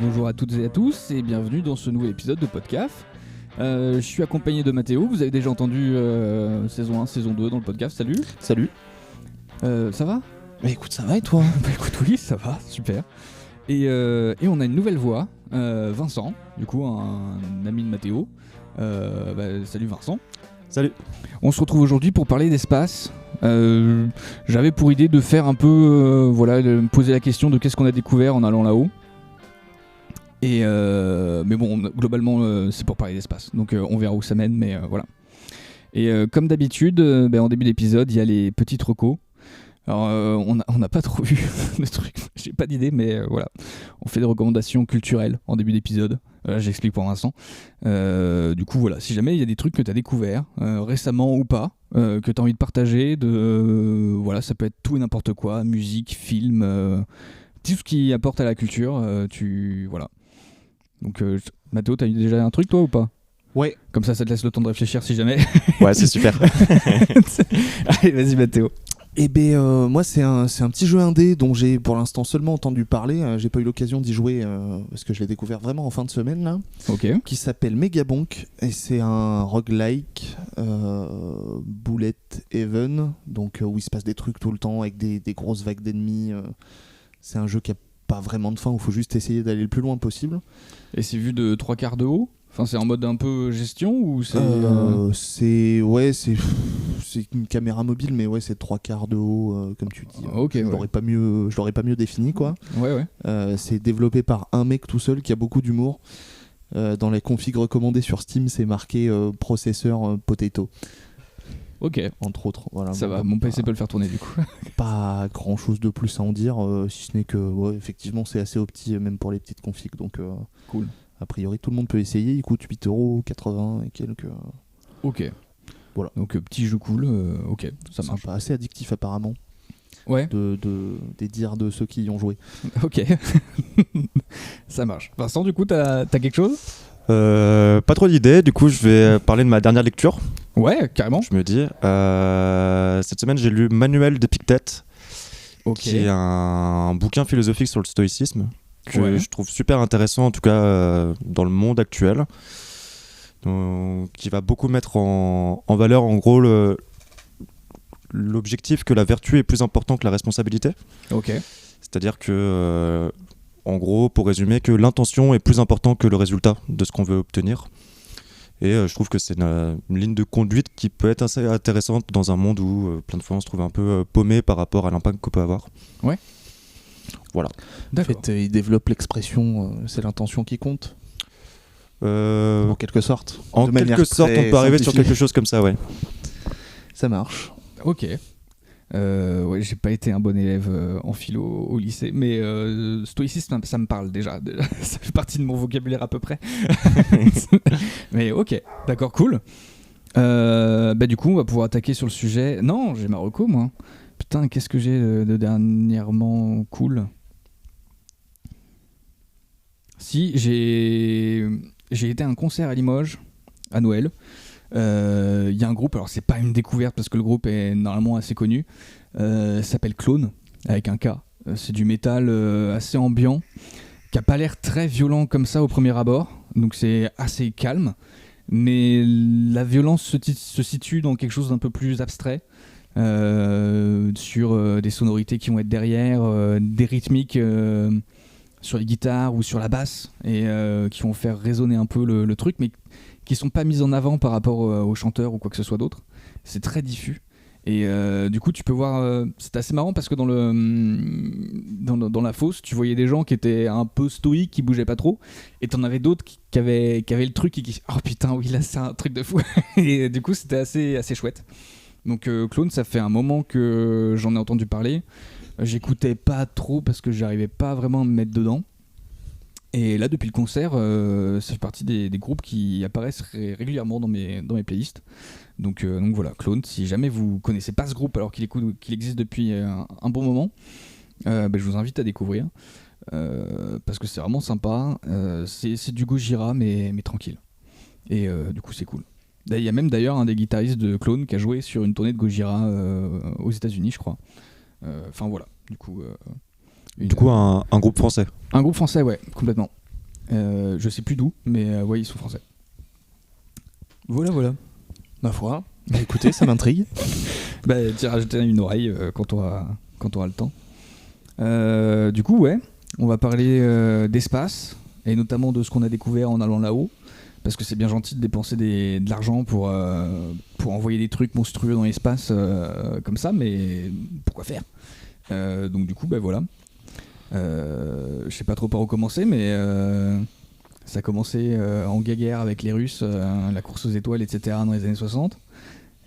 Bonjour à toutes et à tous et bienvenue dans ce nouvel épisode de Podcaf. Je suis accompagné de Mathéo, vous avez déjà entendu saison 1, saison 2 dans le podcast, salut. Salut. Ça va ? Bah écoute, ça va et toi ? Bah écoute, oui, ça va, super. Et on a une nouvelle voix, Vincent, du coup un ami de Mathéo. Salut Vincent. Salut. On se retrouve aujourd'hui pour parler d'espace. J'avais pour idée de faire un peu, de me poser la question de qu'est-ce qu'on a découvert en allant là-haut. Mais bon, globalement, c'est pour parler d'espace. Donc on verra où ça mène, mais voilà. Et comme d'habitude, en début d'épisode, il y a les petites recos. Alors on n'a pas trop vu le truc, j'ai pas d'idée, mais voilà. On fait des recommandations culturelles en début d'épisode. J'explique pour l'instant. Du coup, voilà, si jamais il y a des trucs que tu as découverts récemment ou pas, que tu as envie de partager, voilà, ça peut être tout et n'importe quoi, musique, film, tout ce qui apporte à la culture, voilà. Donc, Mathéo, t'as eu déjà un truc toi ou pas ? Ouais. Comme ça te laisse le temps de réfléchir si jamais. Ouais, c'est super. Allez, vas-y Mathéo. Moi c'est un petit jeu indé dont j'ai pour l'instant seulement entendu parler, j'ai pas eu l'occasion d'y jouer parce que je l'ai découvert vraiment en fin de semaine là. Ok. Qui s'appelle Megabonk et c'est un roguelike bullet heaven, donc où il se passe des trucs tout le temps avec des grosses vagues d'ennemis. C'est un jeu qui a pas vraiment de fin, où il faut juste essayer d'aller le plus loin possible. Et c'est vu de 3/4 de haut ? Enfin, c'est en mode un peu gestion ou c'est... C'est une caméra mobile, mais ouais, c'est 3/4 de haut, comme tu dis. Okay, je l'aurais pas mieux défini, quoi. Ouais. C'est développé par un mec tout seul qui a beaucoup d'humour. Dans les configs recommandés sur Steam, c'est marqué processeur potato. Ok. Entre autres. Voilà, ça va, mon PC peut le faire tourner du coup. Pas grand chose de plus à en dire, si ce n'est que, effectivement, c'est assez opti, même pour les petites configs. Donc, cool. A priori, tout le monde peut essayer. Il coûte 8€ et quelques. Ok. Voilà. Donc petit jeu cool. Ok, ça marche. Pas assez addictif apparemment. Ouais. Des dires de ceux qui y ont joué. Ok. Ça marche. Vincent, du coup, t'as quelque chose ? Pas trop d'idées. Du coup, je vais parler de ma dernière lecture. Ouais, carrément. Je me dis. Cette semaine, j'ai lu Manuel d'Épictète, qui est un bouquin philosophique sur le stoïcisme. Que je trouve super intéressant, en tout cas dans le monde actuel, donc, qui va beaucoup mettre en valeur en gros l'objectif que la vertu est plus important que la responsabilité. Ok. C'est-à-dire que, en gros, pour résumer, que l'intention est plus importante que le résultat de ce qu'on veut obtenir. Et je trouve que c'est une ligne de conduite qui peut être assez intéressante dans un monde où plein de fois on se trouve un peu paumé par rapport à l'impact qu'on peut avoir. Ouais. Voilà. D'accord. En fait, il développe l'expression c'est l'intention qui compte. En quelque sorte. En quelque sorte, on peut arriver sur quelque chose comme ça, ouais. Ça marche. Ok. J'ai pas été un bon élève en philo au lycée, mais stoïcisme, ça me parle déjà. Ça fait partie de mon vocabulaire à peu près. Mais ok, d'accord, cool. Du coup, on va pouvoir attaquer sur le sujet. Non, j'ai ma reco, moi. Putain, qu'est-ce que j'ai de dernièrement cool ? Si, j'ai été à un concert à Limoges, à Noël. Y a un groupe, alors c'est pas une découverte parce que le groupe est normalement assez connu. S'appelle Clone, avec un K. C'est du métal assez ambiant, qui a pas l'air très violent comme ça au premier abord. Donc c'est assez calme. Mais la violence se situe dans quelque chose d'un peu plus abstrait. Sur des sonorités qui vont être derrière, des rythmiques sur les guitares ou sur la basse et qui vont faire résonner un peu le truc, mais qui sont pas mises en avant par rapport aux chanteurs ou quoi que ce soit d'autre. C'est très diffus et du coup tu peux voir, c'est assez marrant parce que dans la fosse tu voyais des gens qui étaient un peu stoïques, qui bougeaient pas trop, et t'en avais d'autres qui avaient le truc et qui oh putain oui là c'est un truc de fou et du coup c'était assez chouette. Donc Clone, ça fait un moment que j'en ai entendu parler. J'écoutais pas trop parce que j'arrivais pas vraiment à me mettre dedans. Et là, depuis le concert, ça fait partie des groupes qui apparaissent régulièrement dans mes playlists. Donc voilà, Clone, si jamais vous connaissez pas ce groupe alors qu'il existe depuis un bon moment, je vous invite à découvrir. Parce que c'est vraiment sympa. C'est du Gojira, mais tranquille. Et du coup, c'est cool. Il y a même d'ailleurs un des guitaristes de Clone qui a joué sur une tournée de Gojira aux États-Unis, je crois. Enfin voilà, du coup, Du coup, un groupe français. Un groupe français, ouais, complètement. Je sais plus d'où, mais ouais, ils sont français. Voilà. Ma foi. Bah écoutez, ça m'intrigue. Bah, t'iras jeter une oreille quand t'auras le temps. Du coup, ouais, on va parler d'espace, et notamment de ce qu'on a découvert en allant là-haut. Parce que c'est bien gentil de dépenser de l'argent pour envoyer des trucs monstrueux dans l'espace comme ça, mais pourquoi faire ? Donc du coup, bah voilà. Je sais pas trop par où commencer, mais ça a commencé en guerre avec les Russes, la course aux étoiles, etc. dans les années 60.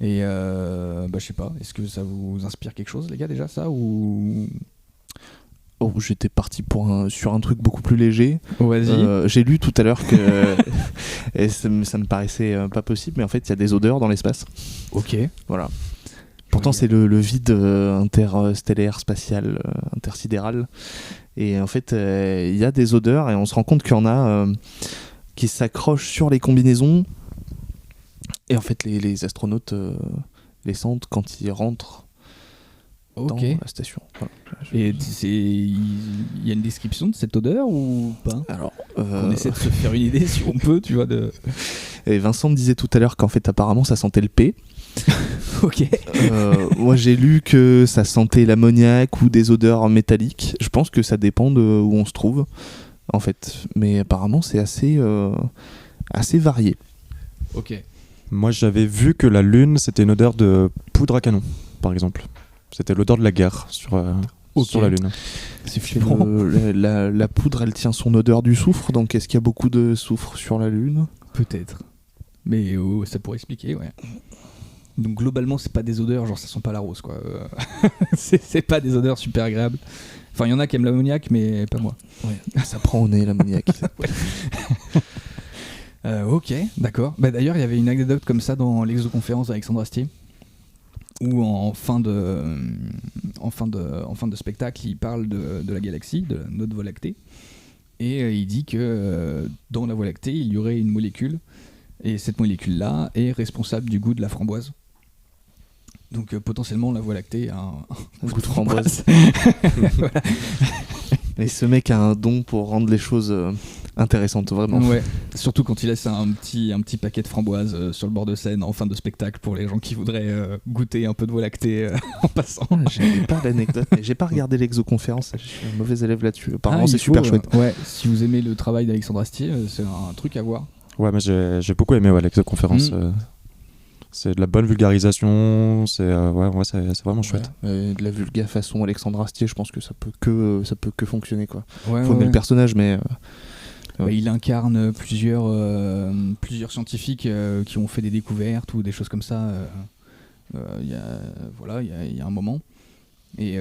Et bah je sais pas, est-ce que ça vous inspire quelque chose, les gars, déjà, ça, ou... Oh, j'étais parti sur un truc beaucoup plus léger. Oh, vas-y. J'ai lu tout à l'heure que et ça me paraissait pas possible, mais en fait il y a des odeurs dans l'espace. Ok. Voilà. Pourtant c'est le vide interstellaire, spatial, intersidéral. Et en fait il y a des odeurs et on se rend compte qu'il y en a qui s'accrochent sur les combinaisons. Et en fait les astronautes les sentent quand ils rentrent dans la station. Voilà. Et il y a une description de cette odeur ou pas ? Alors, on essaie de se faire une idée si on peut, tu vois. Et Vincent me disait tout à l'heure qu'en fait apparemment ça sentait le P. Ok. Moi j'ai lu que ça sentait l'ammoniac ou des odeurs métalliques. Je pense que ça dépend de où on se trouve en fait. Mais apparemment c'est assez varié. Ok. Moi j'avais vu que la Lune c'était une odeur de poudre à canon, par exemple. C'était l'odeur de la guerre sur la Lune. C'est flippant. La poudre, elle tient son odeur du soufre, donc est-ce qu'il y a beaucoup de soufre sur la Lune ? Peut-être. Mais ça pourrait expliquer, ouais. Donc globalement, c'est pas des odeurs, genre ça sent pas la rose, quoi. C'est pas des odeurs super agréables. Enfin, il y en a qui aiment l'ammoniac, mais pas moi. Ouais, ça prend au nez l'ammoniac. Ok, d'accord. Bah, d'ailleurs, il y avait une anecdote comme ça dans l'exoconférence d'Alexandre Astier, où en fin de spectacle, il parle de la galaxie, de notre Voie lactée, et il dit que dans la Voie lactée, il y aurait une molécule, et cette molécule-là est responsable du goût de la framboise. Donc potentiellement, la Voie lactée a un goût de framboise. Voilà. Et ce mec a un don pour rendre les choses intéressantes, vraiment. Ouais, surtout quand il laisse un petit paquet de framboises sur le bord de scène en fin de spectacle pour les gens qui voudraient goûter un peu de Voie lactée en passant. J'avais pas l'anecdote, mais j'ai pas regardé l'exoconférence, je suis un mauvais élève là-dessus. Apparemment c'est super chouette. Ouais, si vous aimez le travail d'Alexandre Astier, c'est un truc à voir. Ouais, mais j'ai beaucoup aimé l'exoconférence. C'est de la bonne vulgarisation, c'est vraiment chouette. De la vulga façon Alexandre Astier, je pense que ça peut que fonctionner, quoi. Ouais, faut aimer le personnage, mais il incarne plusieurs scientifiques qui ont fait des découvertes ou des choses comme ça. Il y a un moment, et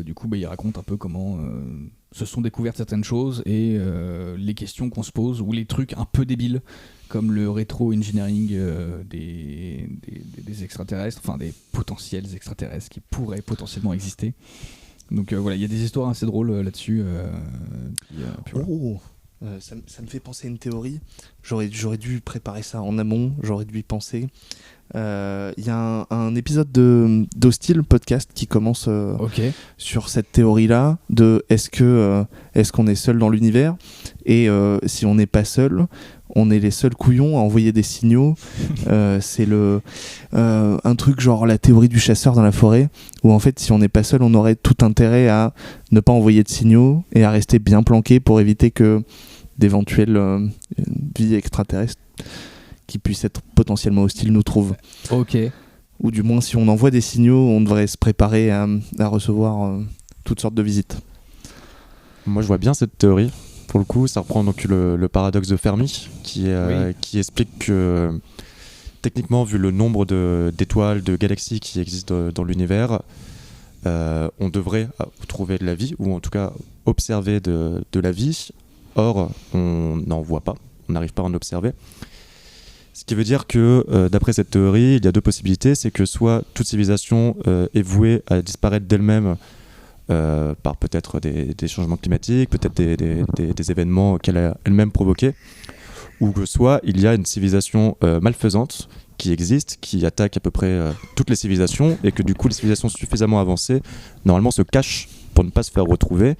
du coup il raconte un peu comment se sont découvertes certaines choses et les questions qu'on se pose ou les trucs un peu débiles comme le rétro-engineering des extraterrestres, enfin des potentiels extraterrestres qui pourraient potentiellement exister. Donc voilà, il y a des histoires assez drôles là-dessus. Ça me fait penser à une théorie. J'aurais dû préparer ça en amont, j'aurais dû y penser. Il y a un épisode d'Hostile podcast qui commence sur cette théorie-là de est-ce qu'on est seul dans l'univers, et si on n'est pas seul, on est les seuls couillons à envoyer des signaux. C'est un truc genre la théorie du chasseur dans la forêt, où en fait si on n'est pas seul, on aurait tout intérêt à ne pas envoyer de signaux et à rester bien planqué pour éviter que d'éventuelles vies extraterrestres qui puissent être potentiellement hostiles nous trouvent. Ok. Ou du moins si on envoie des signaux, on devrait se préparer à recevoir toutes sortes de visites. Moi je vois bien cette théorie. Pour le coup, ça reprend donc le paradoxe de Fermi qui explique que techniquement, vu le nombre d'étoiles, de galaxies qui existent dans l'univers, on devrait trouver de la vie, ou en tout cas observer de la vie. Or, on n'en voit pas, on n'arrive pas à en observer. Ce qui veut dire que, d'après cette théorie, il y a deux possibilités. C'est que soit toute civilisation est vouée à disparaître d'elle-même par peut-être des changements climatiques, peut-être des événements qu'elle a elle-même provoqués, ou que soit il y a une civilisation malfaisante qui existe, qui attaque à peu près toutes les civilisations, et que du coup les civilisations suffisamment avancées, normalement se cachent pour ne pas se faire retrouver.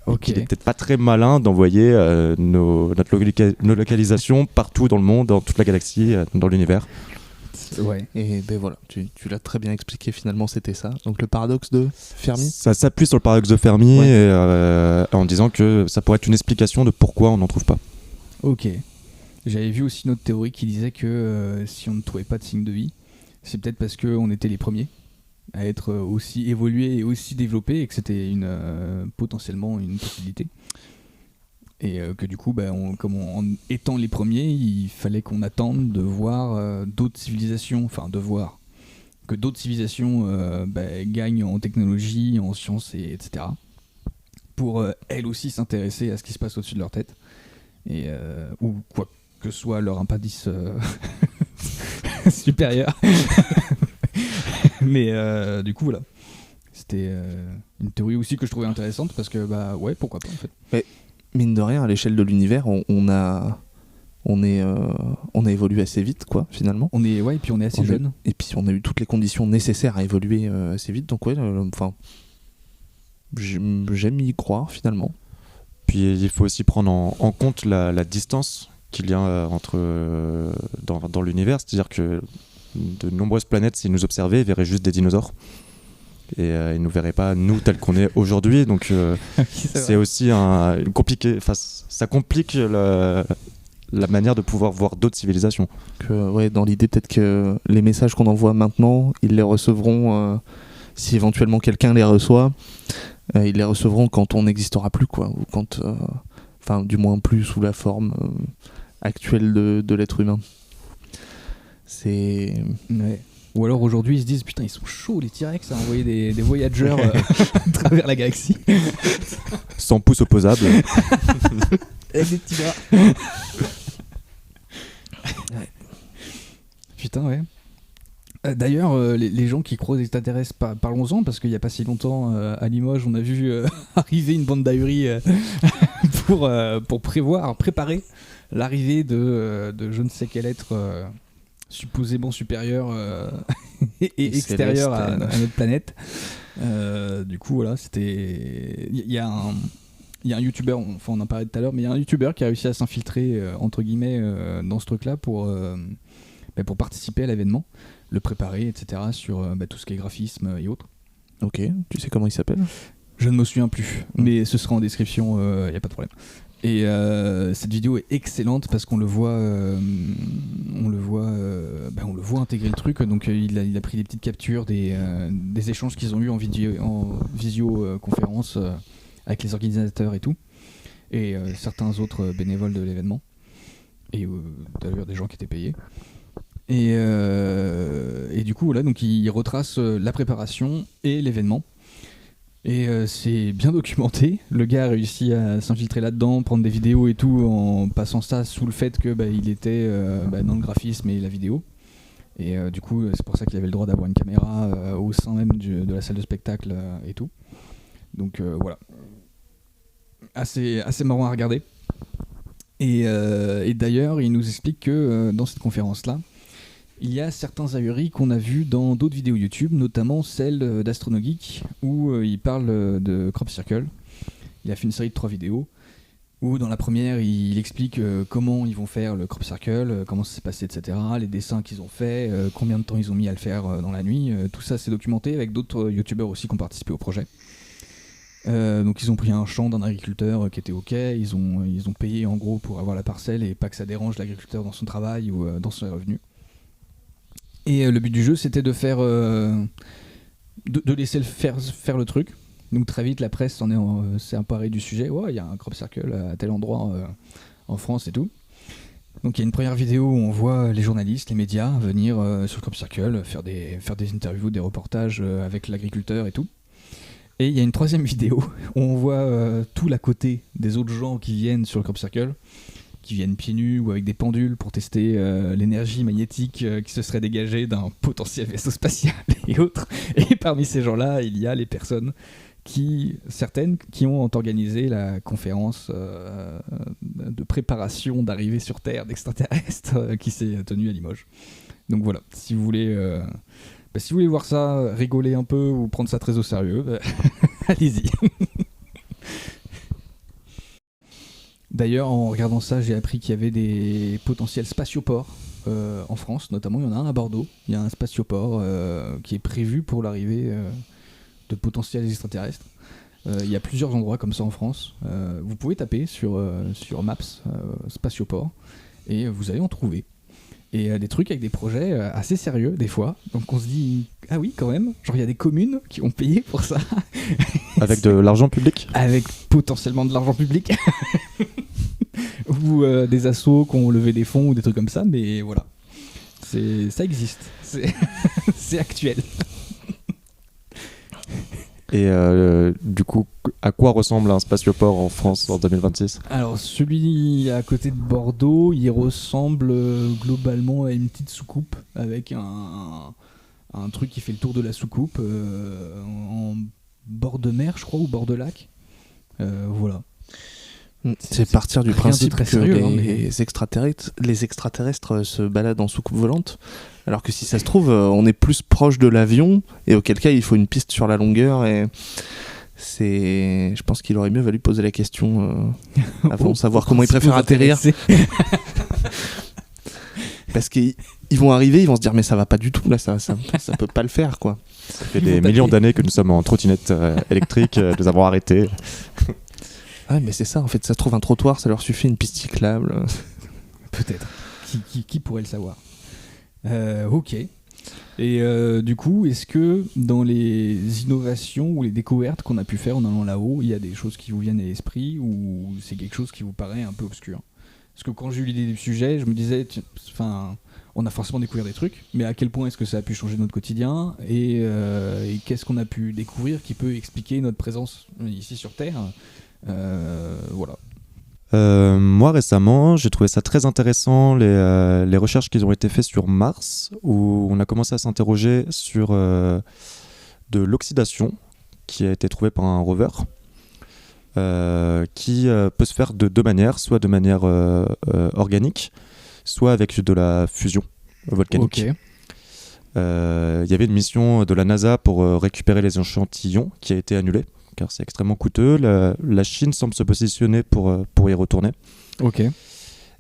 Ok. Il est peut-être pas très malin d'envoyer nos localisations partout dans le monde, dans toute la galaxie, dans l'univers. Ouais. Et ben voilà, tu l'as très bien expliqué, finalement c'était ça. Donc le paradoxe de Fermi. Ça s'appuie sur le paradoxe de Fermi Ouais. en disant que ça pourrait être une explication de pourquoi on n'en trouve pas. Ok. J'avais vu aussi une autre théorie qui disait que si on ne trouvait pas de signe de vie, c'est peut-être parce qu'on était les premiers à être aussi évolués et aussi développés et que c'était potentiellement une possibilité. Et que du coup, en étant les premiers, il fallait qu'on attende de voir d'autres civilisations, que d'autres civilisations gagnent en technologie, en sciences, etc. Pour elles aussi s'intéresser à ce qui se passe au-dessus de leur tête. Ou quoi que soit leur appendice supérieur. Mais du coup, voilà. C'était une théorie aussi que je trouvais intéressante parce que, pourquoi pas en fait. Mais mine de rien, à l'échelle de l'univers, on a évolué assez vite, quoi, finalement. Et puis on est assez jeunes. Et puis on a eu toutes les conditions nécessaires à évoluer assez vite. Donc j'aime y croire, finalement. Puis il faut aussi prendre en compte la distance qu'il y a dans l'univers. C'est-à-dire que de nombreuses planètes, s'ils nous observaient, verraient juste des dinosaures. Et ils ne nous verraient pas, nous, tels qu'on est aujourd'hui. Donc c'est aussi compliqué. Ça complique la manière de pouvoir voir d'autres civilisations. Dans l'idée, peut-être que les messages qu'on envoie maintenant, ils les recevront, si éventuellement quelqu'un les reçoit, ils les recevront quand on n'existera plus, quoi. Ou quand, du moins plus sous la forme actuelle de l'être humain. C'est... Ouais. Ou alors aujourd'hui ils se disent putain ils sont chauds les T-Rex à envoyer des voyageurs à travers la galaxie. 100 pouces opposables. Avec des petits bras. Ouais. Putain ouais. D'ailleurs les gens qui croient aux extraterrestres, parlons-en parce qu'il n'y a pas si longtemps à Limoges on a vu arriver une bande d'ahuris pour préparer l'arrivée de je ne sais quel être supposément supérieur et extérieur à notre planète. Du coup, voilà, c'était... Il y a un youtubeur, on en parlait tout à l'heure, mais il y a un youtubeur qui a réussi à s'infiltrer, entre guillemets, dans ce truc-là pour participer à l'événement, le préparer, etc., sur tout ce qui est graphisme et autres. Ok, tu sais comment il s'appelle ? Je ne me souviens plus, mais ce sera en description, il n'y a pas de problème. Et cette vidéo est excellente parce qu'on le voit intégrer le truc. Donc il a pris des petites captures des échanges qu'ils ont eu en visioconférence avec les organisateurs et tout, et certains autres bénévoles de l'événement, et d'ailleurs des gens qui étaient payés. Et du coup voilà, donc il retrace la préparation et l'événement. Et c'est bien documenté. Le gars a réussi à s'infiltrer là-dedans, prendre des vidéos et tout, en passant ça sous le fait que il était dans le graphisme et la vidéo. Et du coup, c'est pour ça qu'il avait le droit d'avoir une caméra au sein même de la salle de spectacle et tout. Donc voilà. Assez marrant à regarder. Et d'ailleurs, il nous explique que dans cette conférence-là, il y a certains ahuris qu'on a vus dans d'autres vidéos YouTube, notamment celle d'AstronoGeek, où il parle de Crop Circle. Il a fait une série de 3 vidéos, où dans la première, il explique comment ils vont faire le Crop Circle, comment ça s'est passé, etc., les dessins qu'ils ont faits, combien de temps ils ont mis à le faire dans la nuit. Tout ça, c'est documenté avec d'autres YouTubeurs aussi qui ont participé au projet. Donc ils ont pris un champ d'un agriculteur qui était ok, ils ont payé en gros pour avoir la parcelle et pas que ça dérange l'agriculteur dans son travail ou dans ses revenus. Et le but du jeu, c'était de faire, de laisser faire le truc. Donc très vite, la presse s'est emparée du sujet. Il y a un crop circle à tel endroit en France et tout. Donc il y a une première vidéo où on voit les journalistes, les médias venir sur le crop circle, faire des interviews, des reportages avec l'agriculteur et tout. Et il y a une troisième vidéo où on voit tout l'à côté des autres gens qui viennent sur le crop circle, qui viennent pieds nus ou avec des pendules pour tester l'énergie magnétique qui se serait dégagée d'un potentiel vaisseau spatial et autres. Et parmi ces gens-là, il y a les personnes certaines qui ont organisé la conférence de préparation d'arrivée sur Terre d'extraterrestres qui s'est tenue à Limoges. Donc voilà, si vous voulez voir ça, rigoler un peu ou prendre ça très au sérieux, Allez-y. D'ailleurs, en regardant ça, j'ai appris qu'il y avait des potentiels spatioports en France. Notamment, il y en a un à Bordeaux. Il y a un spatioport qui est prévu pour l'arrivée de potentiels extraterrestres. Il y a plusieurs endroits comme ça en France. Vous pouvez taper sur Maps spatioport et vous allez en trouver. Et des trucs avec des projets assez sérieux des fois. Donc on se dit, ah oui quand même, genre il y a des communes qui ont payé pour ça. Avec de l'argent public ? Avec potentiellement de l'argent public. Ou des assos qui ont levé des fonds ou des trucs comme ça, mais voilà. Ça existe. C'est actuel. Et du coup, à quoi ressemble un spatioport en France en 2026 ? Alors celui à côté de Bordeaux, il ressemble globalement à une petite soucoupe avec un truc qui fait le tour de la soucoupe en bord de mer, je crois, ou bord de lac. Voilà. C'est partir du principe que sérieux, les extraterrestres se baladent en soucoupe volante, alors que si ça se trouve, on est plus proche de l'avion, et auquel cas il faut une piste sur la longueur, et je pense qu'il aurait mieux valu poser la question avant de savoir comment ils préfèrent atterrir. Parce qu'ils vont arriver, ils vont se dire mais ça va pas du tout, là ça peut pas le faire quoi. Ça fait des millions d'années que nous sommes en trottinette électrique, nous avons arrêté. Ouais, mais c'est ça, en fait, ça se trouve un trottoir, ça leur suffit, une piste cyclable. Peut-être. Qui pourrait le savoir ? Ok. Et du coup, est-ce que dans les innovations ou les découvertes qu'on a pu faire en allant là-haut, il y a des choses qui vous viennent à l'esprit ou c'est quelque chose qui vous paraît un peu obscur ? Parce que quand j'ai eu l'idée du sujet, je me disais, on a forcément découvert des trucs, mais à quel point est-ce que ça a pu changer notre quotidien et qu'est-ce qu'on a pu découvrir qui peut expliquer notre présence ici sur Terre ? Voilà. Moi récemment, j'ai trouvé ça très intéressant les recherches qui ont été faites sur Mars, où on a commencé à s'interroger sur de l'oxydation qui a été trouvée par un rover, qui peut se faire de deux manières, soit de manière organique, soit avec de la fusion volcanique. Ok. Il y avait une mission de la NASA pour récupérer les échantillons qui a été annulée, car c'est extrêmement coûteux. La Chine semble se positionner pour y retourner. Ok.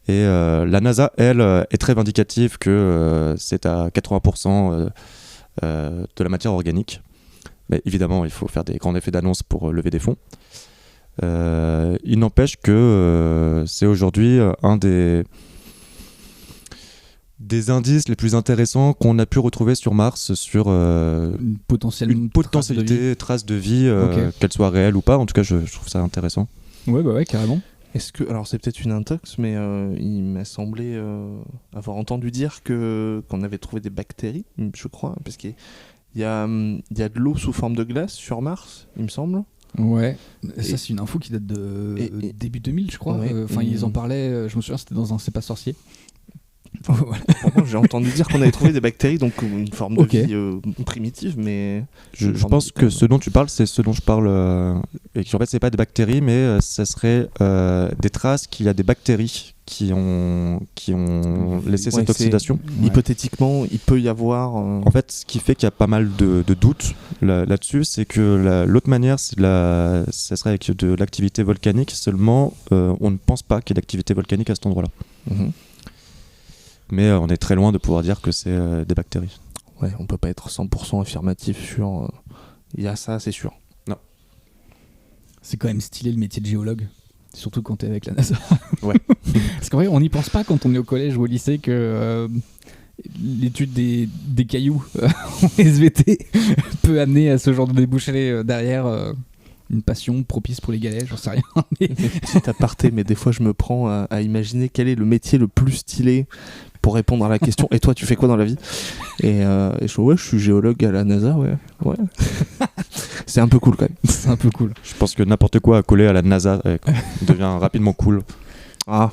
Et la NASA, elle, est très vindicative que c'est à 80% de la matière organique. Mais évidemment, il faut faire des grands effets d'annonce pour lever des fonds. Il n'empêche que c'est aujourd'hui un des indices les plus intéressants qu'on a pu retrouver sur Mars sur une potentialité, trace de vie, okay. Qu'elle soit réelle ou pas. En tout cas, je trouve ça intéressant. Ouais, carrément. Est-ce que, alors c'est peut-être une intox, mais il m'a semblé avoir entendu dire qu'on avait trouvé des bactéries, je crois, parce qu'il y a de l'eau sous forme de glace sur Mars, il me semble. Ouais, ça c'est une info qui date de début 2000, je crois. Enfin, ils en parlaient, je me souviens, c'était dans un C'est pas sorcier. Voilà. J'ai entendu dire qu'on avait trouvé des bactéries, donc une forme de vie primitive, mais je pense que ce dont tu parles, c'est ce dont je parle, et qu'en fait c'est pas des bactéries, mais ça serait des traces qu'il y a des bactéries qui ont laissé cette oxydation. Hypothétiquement, il peut y avoir. En fait, ce qui fait qu'il y a pas mal de doutes là-dessus, c'est que l'autre manière, ça serait avec de l'activité volcanique. Seulement, on ne pense pas qu'il y ait d'activité volcanique à cet endroit-là. Mm-hmm. Mais on est très loin de pouvoir dire que c'est des bactéries. Ouais, on peut pas être 100% affirmatif sur il y a ça, c'est sûr. Non. C'est quand même stylé le métier de géologue, surtout quand t'es avec la NASA. Ouais. Parce qu'en vrai, on n'y pense pas quand on est au collège ou au lycée que l'étude des cailloux en SVT peut amener à ce genre de débouché derrière. Une passion propice pour les galets, j'en sais rien. Petit aparté, mais des fois je me prends à imaginer quel est le métier le plus stylé pour répondre à la question. Et toi, tu fais quoi dans la vie ? Et je suis géologue à la NASA, ouais. C'est un peu cool quand même. C'est un peu cool. Je pense que n'importe quoi à coller à la NASA devient rapidement cool. Ah,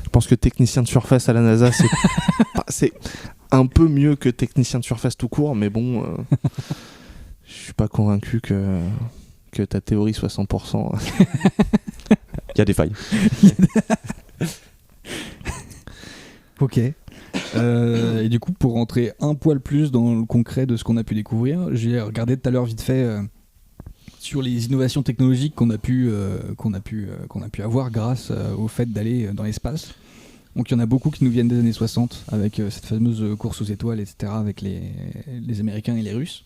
je pense que technicien de surface à la NASA, c'est un peu mieux que technicien de surface tout court, mais bon, je suis pas convaincu que ta théorie soit 100%. Il y a des failles. Ok. Et du coup, pour rentrer un poil plus dans le concret de ce qu'on a pu découvrir, j'ai regardé tout à l'heure vite fait sur les innovations technologiques qu'on a pu avoir grâce au fait d'aller dans l'espace. Donc il y en a beaucoup qui nous viennent des années 60 avec cette fameuse course aux étoiles, etc., avec les Américains et les Russes.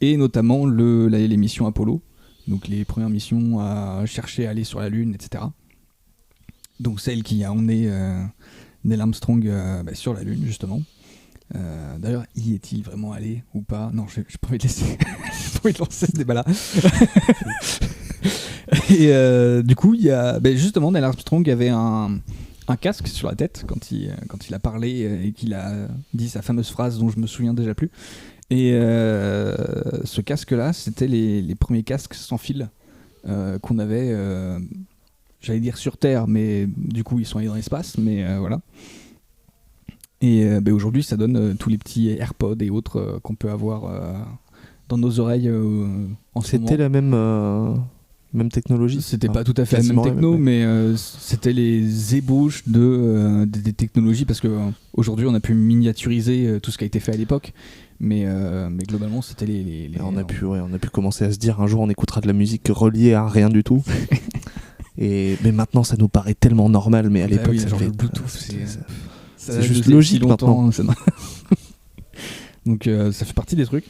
Et notamment les missions Apollo, donc les premières missions à chercher à aller sur la Lune, etc. Donc celle qui a emmené Neil Armstrong sur la Lune, justement. D'ailleurs, y est-il vraiment allé ou pas? Non, j'ai pas envie de laisser. J'ai pas envie de lancer ce débat-là. Et du coup, il y a justement Neil Armstrong avait un casque sur la tête quand il a parlé et qu'il a dit sa fameuse phrase dont je me souviens déjà plus. Et ce casque-là, c'était les premiers casques sans fil qu'on avait, j'allais dire sur Terre, mais du coup ils sont allés dans l'espace, mais voilà. Et aujourd'hui, ça donne tous les petits AirPods et autres qu'on peut avoir dans nos oreilles en ce moment. C'était la même technologie. C'était pas tout à fait la même techno, mais c'était les ébauches des technologies, parce qu'aujourd'hui on a pu miniaturiser tout ce qui a été fait à l'époque, mais globalement c'était les on a pu commencer à se dire un jour on écoutera de la musique reliée à rien du tout. Mais maintenant ça nous paraît tellement normal, mais à l'époque ça fait... le Bluetooth, c'est juste logique maintenant. Donc ça fait partie des trucs.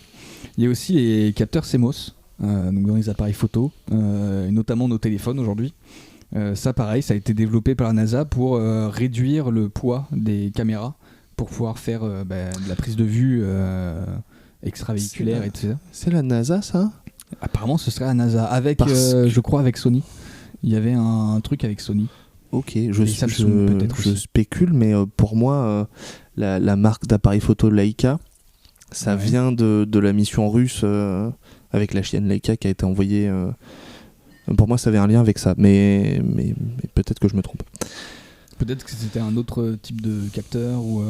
Il y a aussi les capteurs CMOS, donc dans les appareils photo, et notamment nos téléphones aujourd'hui. Ça pareil, ça a été développé par la NASA pour réduire le poids des caméras, pour pouvoir faire de la prise de vue extravéhiculaire, etc. C'est la NASA, ça ? Apparemment ce serait la NASA, je crois avec Sony. Il y avait un truc avec Sony. Ok, je spécule, mais pour moi, la marque d'appareil photo Leica, ça vient de la mission russe avec la chienne Leica qui a été envoyée. Pour moi, ça avait un lien avec ça, mais peut-être que je me trompe. Peut-être que c'était un autre type de capteur ou.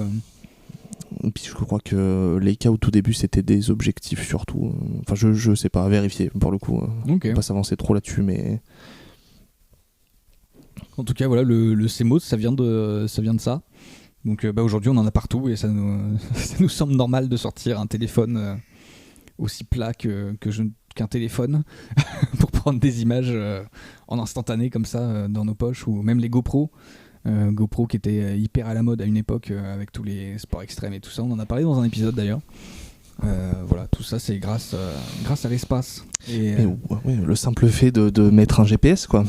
Et puis je crois que Leica au tout début c'était des objectifs surtout. Enfin, je sais pas, à vérifier pour le coup. Okay. On va pas s'avancer trop là-dessus, mais. En tout cas, voilà, le CMOS, ça vient de ça. Donc aujourd'hui, on en a partout et ça nous semble normal de sortir un téléphone aussi plat qu'un téléphone pour prendre des images en instantané comme ça dans nos poches, ou même les GoPro. GoPro qui était hyper à la mode à une époque avec tous les sports extrêmes et tout ça. On en a parlé dans un épisode d'ailleurs. Voilà, tout ça c'est grâce à l'espace. Le simple fait de mettre un GPS, quoi.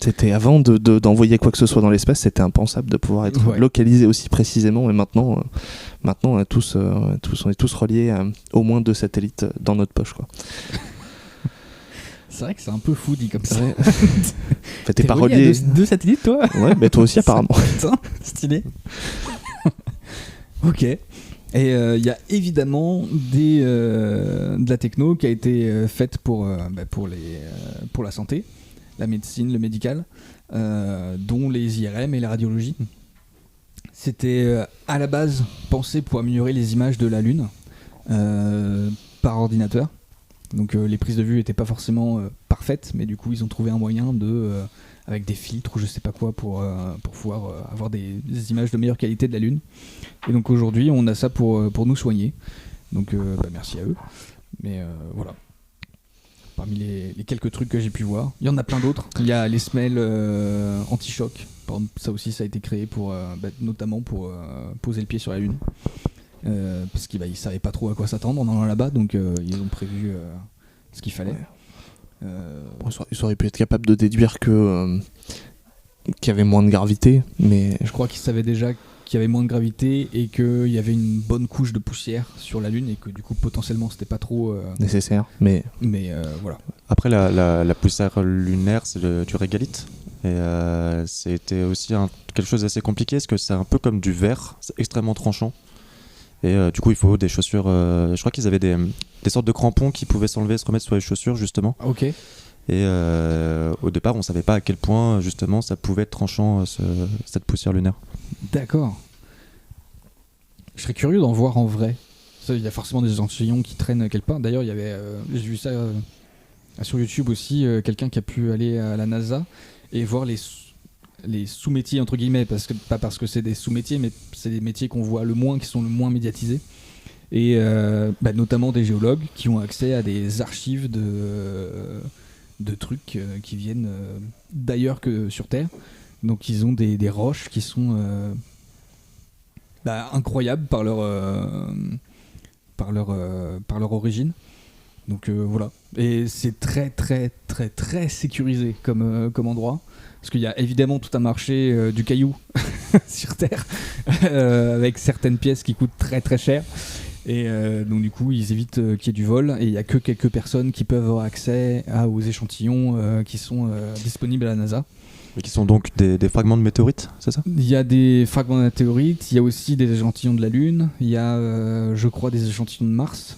C'était avant d'envoyer quoi que ce soit dans l'espace, c'était impensable de pouvoir être localisé aussi précisément. Et maintenant on est tous reliés au moins 2 satellites dans notre poche, quoi. C'est vrai que c'est un peu fou dit comme ça. T'es pas relié à deux satellites, toi? Ouais, mais toi aussi apparemment. Putain, stylé. Ok. Et il y a évidemment de la techno qui a été faite pour la santé, la médecine, le médical, dont les IRM et la radiologie. C'était à la base pensé pour améliorer les images de la Lune par ordinateur. Donc les prises de vue n'étaient pas forcément parfaites, mais du coup ils ont trouvé un moyen avec des filtres ou je sais pas quoi pour pouvoir avoir des images de meilleure qualité de la Lune. Et donc aujourd'hui on a ça pour nous soigner. Donc merci à eux. Mais voilà. Parmi les quelques trucs que j'ai pu voir, il y en a plein d'autres. Il y a les semelles anti-choc. Ça aussi ça a été créé notamment pour poser le pied sur la Lune. Parce qu'ils ne savaient pas trop à quoi s'attendre en allant là-bas, donc ils ont prévu ce qu'il fallait. Ils auraient pu être capables de déduire qu'il y avait moins de gravité, mais... Je crois qu'ils savaient déjà qu'il y avait moins de gravité et qu'il y avait une bonne couche de poussière sur la Lune et que du coup potentiellement c'était pas trop nécessaire, mais voilà. Après la poussière lunaire c'est du régolithe et c'était aussi quelque chose d'assez compliqué parce que c'est un peu comme du verre, c'est extrêmement tranchant. Et du coup, il faut des chaussures. Je crois qu'ils avaient des sortes de crampons qui pouvaient s'enlever et se remettre sur les chaussures, justement. Ok. Et au départ, on savait pas à quel point, justement, ça pouvait être tranchant, cette poussière lunaire. D'accord. Je serais curieux d'en voir en vrai. Il y a forcément des échantillons qui traînent quelque part. D'ailleurs, il y avait, j'ai vu ça sur YouTube aussi, quelqu'un qui a pu aller à la NASA et voir les sous-métiers entre guillemets, pas parce que c'est des sous-métiers, mais c'est des métiers qu'on voit le moins, qui sont le moins médiatisés. et notamment des géologues qui ont accès à des archives de trucs qui viennent d'ailleurs que sur Terre. Donc ils ont des roches qui sont incroyables par leur origine. Donc voilà. Et c'est très très très très sécurisé comme endroit. Parce qu'il y a évidemment tout un marché du caillou sur Terre, avec certaines pièces qui coûtent très très cher. Et donc du coup, ils évitent qu'il y ait du vol. Et il n'y a que quelques personnes qui peuvent avoir accès aux échantillons qui sont disponibles à la NASA. Mais qui sont donc des fragments de météorites, c'est ça ? Il y a des fragments de météorites, il y a aussi des échantillons de la Lune, il y a, je crois, des échantillons de Mars,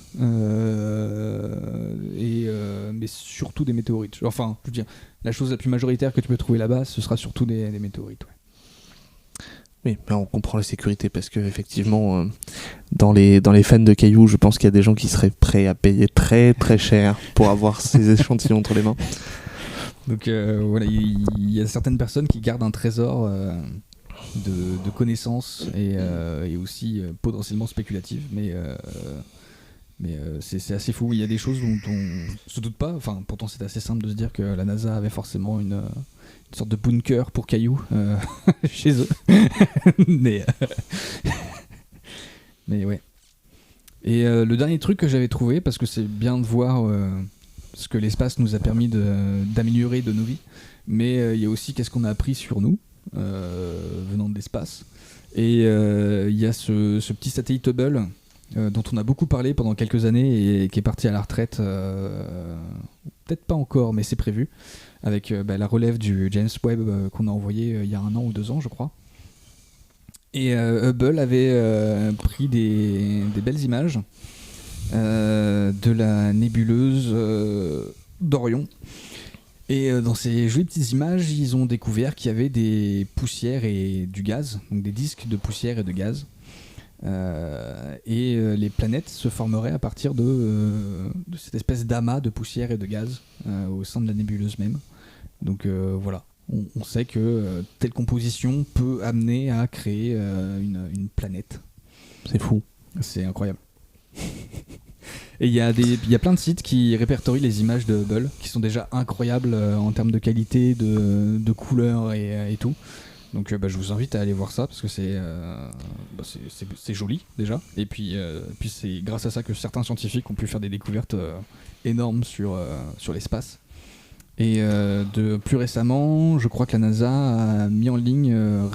mais surtout des météorites. Enfin, je veux dire, la chose la plus majoritaire que tu peux trouver là-bas, ce sera surtout des météorites. Ouais. Oui, mais on comprend la sécurité parce que effectivement, dans les fans de cailloux, je pense qu'il y a des gens qui seraient prêts à payer très très cher pour avoir ces échantillons entre les mains. Donc voilà, il y a certaines personnes qui gardent un trésor de connaissances et aussi potentiellement spéculatives, mais c'est assez fou. Il y a des choses dont on se doute pas. Enfin, pourtant c'est assez simple de se dire que la NASA avait forcément une sorte de bunker pour cailloux chez eux. mais ouais. Et le dernier truc que j'avais trouvé, parce que c'est bien de voir ce que l'espace nous a permis d'améliorer de nos vies, mais il y a aussi qu'est-ce qu'on a appris sur nous venant de l'espace. Et il y a ce petit satellite Hubble dont on a beaucoup parlé pendant quelques années et qui est parti à la retraite, peut-être pas encore, mais c'est prévu, avec la relève du James Webb qu'on a envoyé il y a 1 an ou 2 ans, je crois. Et Hubble avait pris des belles images de la nébuleuse d'Orion. Et dans ces jolies petites images, ils ont découvert qu'il y avait des poussières et du gaz, donc des disques de poussière et de gaz. Les planètes se formeraient à partir de cette espèce d'amas de poussière et de gaz au sein de la nébuleuse même. Donc voilà, on sait que telle composition peut amener à créer une planète. C'est fou. C'est incroyable. Et il y a plein de sites qui répertorient les images de Hubble qui sont déjà incroyables en termes de qualité, de couleurs et tout. Donc je vous invite à aller voir ça parce que c'est joli déjà. Et puis c'est grâce à ça que certains scientifiques ont pu faire des découvertes énormes sur l'espace. Et de plus récemment, je crois que la NASA a mis en ligne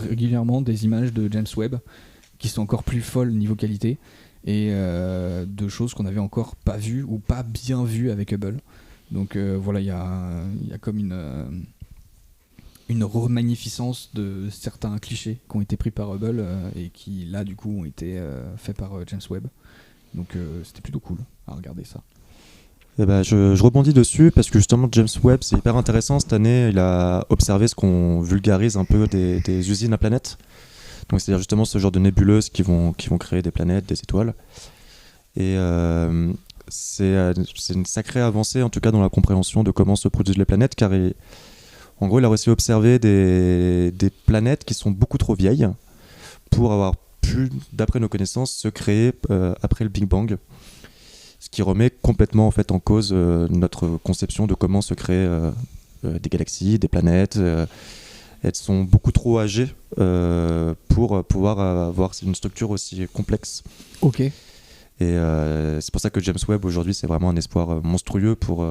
régulièrement des images de James Webb qui sont encore plus folles niveau qualité. Et de choses qu'on n'avait encore pas vues ou pas bien vues avec Hubble. Donc voilà, il y a comme une remagnificence de certains clichés qui ont été pris par Hubble et qui là du coup ont été faits par James Webb. Donc c'était plutôt cool à regarder ça. Et je rebondis dessus parce que justement James Webb c'est hyper intéressant. Cette année il a observé ce qu'on vulgarise un peu des usines à planètes. Donc c'est-à-dire justement ce genre de nébuleuses qui vont créer des planètes, des étoiles. Et c'est une sacrée avancée en tout cas dans la compréhension de comment se produisent les planètes, car en gros il a réussi à observer des planètes qui sont beaucoup trop vieilles pour avoir pu, d'après nos connaissances, se créer après le Big Bang. Ce qui remet complètement en fait en cause notre conception de comment se créent des galaxies, des planètes. Elles sont beaucoup trop âgées pour pouvoir avoir une structure aussi complexe. Ok. Et c'est pour ça que James Webb aujourd'hui c'est vraiment un espoir monstrueux pour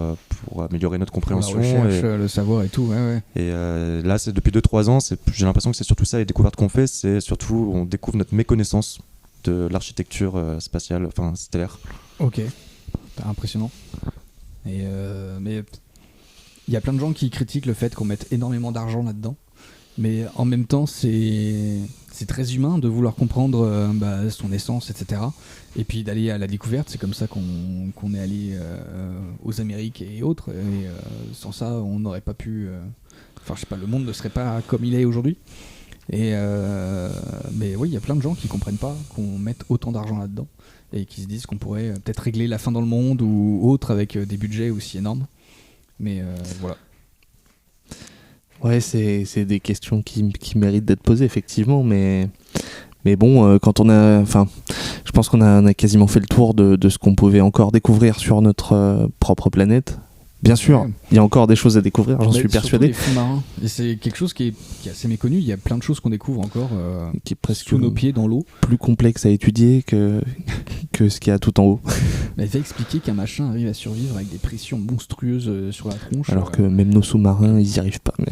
améliorer notre compréhension. La recherche, le savoir et tout. Ouais. Et là c'est depuis 2-3 ans, j'ai l'impression que c'est surtout ça les découvertes qu'on fait, c'est surtout on découvre notre méconnaissance de l'architecture spatiale, enfin stellaire. Ok. Impressionnant. Mais il y a plein de gens qui critiquent le fait qu'on mette énormément d'argent là-dedans. Mais en même temps, c'est très humain de vouloir comprendre son essence, etc. Et puis d'aller à la découverte, c'est comme ça qu'on est allé aux Amériques et autres. Et sans ça, on n'aurait pas pu... Enfin, je sais pas, le monde ne serait pas comme il est aujourd'hui. Mais oui, il y a plein de gens qui comprennent pas qu'on mette autant d'argent là-dedans. Et qui se disent qu'on pourrait peut-être régler la fin dans le monde ou autre avec des budgets aussi énormes. Mais voilà. Ouais, c'est des questions qui méritent d'être posées, effectivement, mais bon, quand on a... Enfin, Je pense qu'on a quasiment fait le tour de ce qu'on pouvait encore découvrir sur notre propre planète. Bien sûr, il y a encore des choses à découvrir, j'en suis persuadé. Les fonds marins. Et c'est quelque chose qui est assez méconnu. Il y a plein de choses qu'on découvre encore qui est presque sous nos pieds dans l'eau. Plus complexe à étudier que ce qu'il y a tout en haut. Mais il va expliquer qu'un machin arrive à survivre avec des pressions monstrueuses sur la tronche. Alors que même nos sous-marins, ils n'y arrivent pas. Mais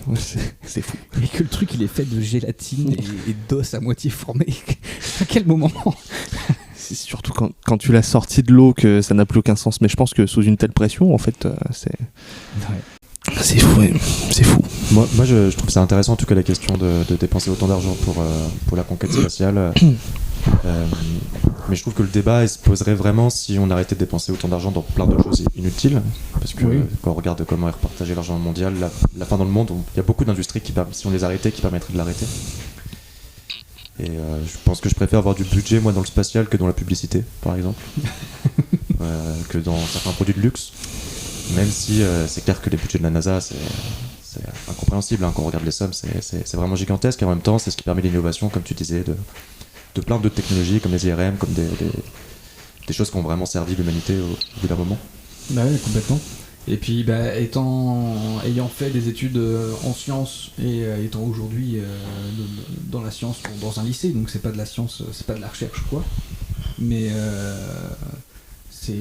c'est fou. Et que le truc, il est fait de gélatine et d'os à moitié formés. À quel moment? C'est surtout quand tu l'as sorti de l'eau que ça n'a plus aucun sens. Mais je pense que sous une telle pression, en fait, c'est fou. C'est fou. Moi je trouve ça intéressant, en tout cas, la question de dépenser autant d'argent pour la conquête spatiale. Mais je trouve que le débat il se poserait vraiment si on arrêtait de dépenser autant d'argent dans plein de choses inutiles. Parce que quand on regarde comment est repartagé l'argent mondial, la fin dans le monde, il y a beaucoup d'industries qui, si on les arrêtait, qui permettraient de l'arrêter. Et je pense que je préfère avoir du budget, moi, dans le spatial que dans la publicité, par exemple. Que dans certains produits de luxe. Même si c'est clair que les budgets de la NASA, c'est incompréhensible. Hein, quand on regarde les sommes, c'est vraiment gigantesque. Et en même temps, c'est ce qui permet l'innovation, comme tu disais, de plein d'autres technologies, comme les IRM, comme des choses qui ont vraiment servi l'humanité au bout d'un moment. Bah oui, complètement. Et puis, ayant fait des études en sciences et étant aujourd'hui dans la science, dans un lycée, donc c'est pas de la science, c'est pas de la recherche quoi, mais c'est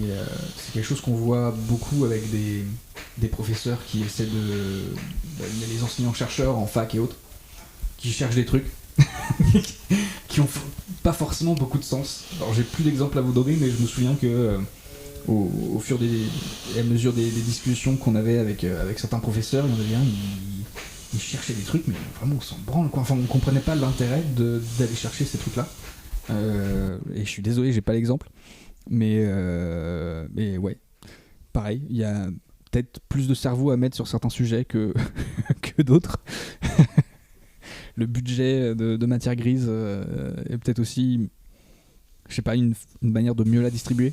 quelque chose qu'on voit beaucoup avec des professeurs qui essaient les enseignants-chercheurs en fac et autres, qui cherchent des trucs qui ont pas forcément beaucoup de sens. Alors j'ai plus d'exemples à vous donner, mais je me souviens que au fur et à mesure des discussions qu'on avait avec certains professeurs, il y en avait un, il cherchait des trucs, mais vraiment on s'en branle quoi. Enfin, on comprenait pas l'intérêt d'aller chercher ces trucs là. Et je suis désolé, j'ai pas l'exemple, mais ouais, pareil, il y a peut-être plus de cerveau à mettre sur certains sujets que d'autres. Le budget de matière grise est peut-être aussi, je sais pas, une manière de mieux la distribuer.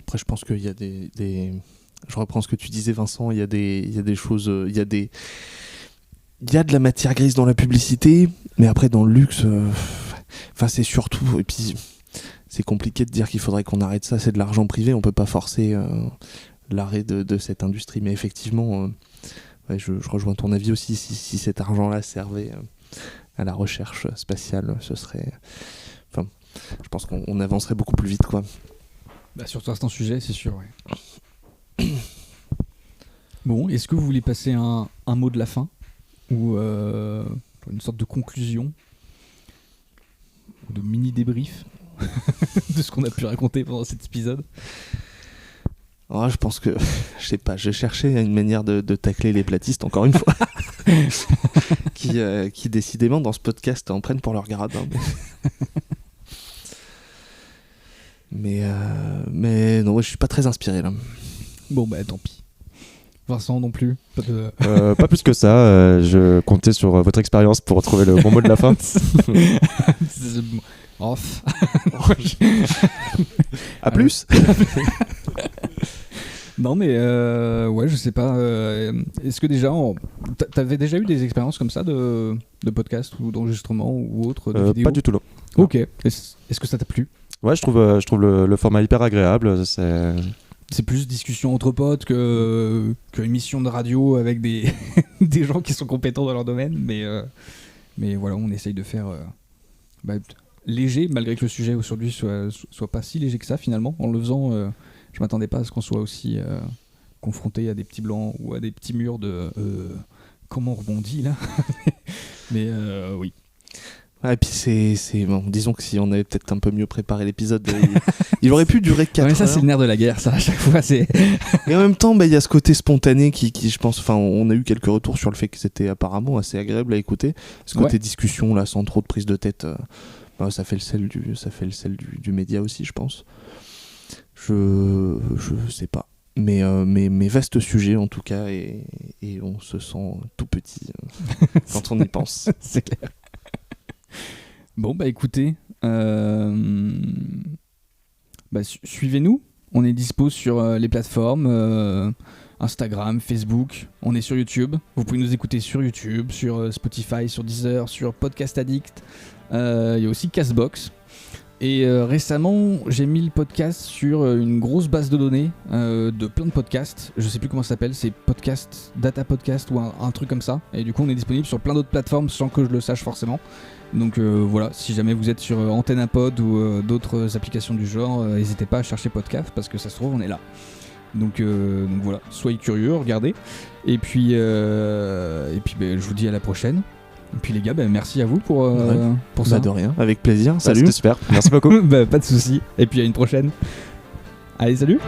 Après, je pense qu'il y a je reprends ce que tu disais, Vincent, il y a des choses, il y a de la matière grise dans la publicité, mais après dans le luxe, c'est surtout, et puis c'est compliqué de dire qu'il faudrait qu'on arrête ça, c'est de l'argent privé, on peut pas forcer l'arrêt de cette industrie, mais effectivement, je rejoins ton avis aussi, si cet argent-là servait à la recherche spatiale, ce serait, je pense qu'on avancerait beaucoup plus vite, quoi. Bah sur certains sujets, c'est sûr, ouais. Bon, est-ce que vous voulez passer un mot de la fin ou une sorte de conclusion ou de mini débrief de ce qu'on a pu raconter pendant cet épisode? Alors, je pense que, je sais pas, je cherchais une manière de tacler les platistes, encore une fois, qui décidément dans ce podcast en prennent pour leur grade. Hein, mais non, je suis pas très inspiré là. Bon bah tant pis. Vincent non plus. Pas plus que ça. Je comptais sur votre expérience pour retrouver le bon mot de la fin. Off. À plus. Non mais ouais, je sais pas. Est-ce que déjà, t'avais déjà eu des expériences comme ça de podcast ou d'enregistrement ou autre de vidéo? Pas du tout là. Ok. Est-ce que ça t'a plu? Ouais, je trouve le format hyper agréable. C'est plus discussion entre potes que émission de radio avec des gens qui sont compétents dans leur domaine, mais voilà, on essaye de faire léger, malgré que le sujet aujourd'hui soit pas si léger que ça finalement. En le faisant, je m'attendais pas à ce qu'on soit aussi confronté à des petits blancs ou à des petits murs de comment on rebondit là. Mais oui. Ouais, et puis c'est bon, disons que si on avait peut-être un peu mieux préparé l'épisode, il aurait pu durer 4 heures. Mais ça c'est le nerf de la guerre, ça à chaque fois c'est. Et en même temps, il y a ce côté spontané qui je pense, on a eu quelques retours sur le fait que c'était apparemment assez agréable à écouter. Ce côté discussion là, sans trop de prise de tête, ça fait le sel du média aussi, je pense. Je sais pas. Mais vaste sujet en tout cas, et on se sent tout petit quand on y pense. C'est clair. Bon bah écoutez, suivez-nous, on est dispo sur les plateformes Instagram, Facebook, on est sur YouTube, vous pouvez nous écouter sur YouTube, sur Spotify, sur Deezer, sur Podcast Addict, il y a aussi Castbox. Et récemment, j'ai mis le podcast sur une grosse base de données de plein de podcasts. Je sais plus comment ça s'appelle, c'est Podcast, Data Podcast ou un truc comme ça. Et du coup, on est disponible sur plein d'autres plateformes sans que je le sache forcément. Donc voilà, si jamais vous êtes sur AntennaPod ou d'autres applications du genre, n'hésitez pas à chercher podcast parce que ça se trouve, on est là. Donc voilà, soyez curieux, regardez. Et puis je vous dis à la prochaine. Et puis les gars, merci à vous pour ça. De rien, avec plaisir. Salut. C'était super, merci beaucoup. Pas de soucis. Et puis à une prochaine. Allez, salut.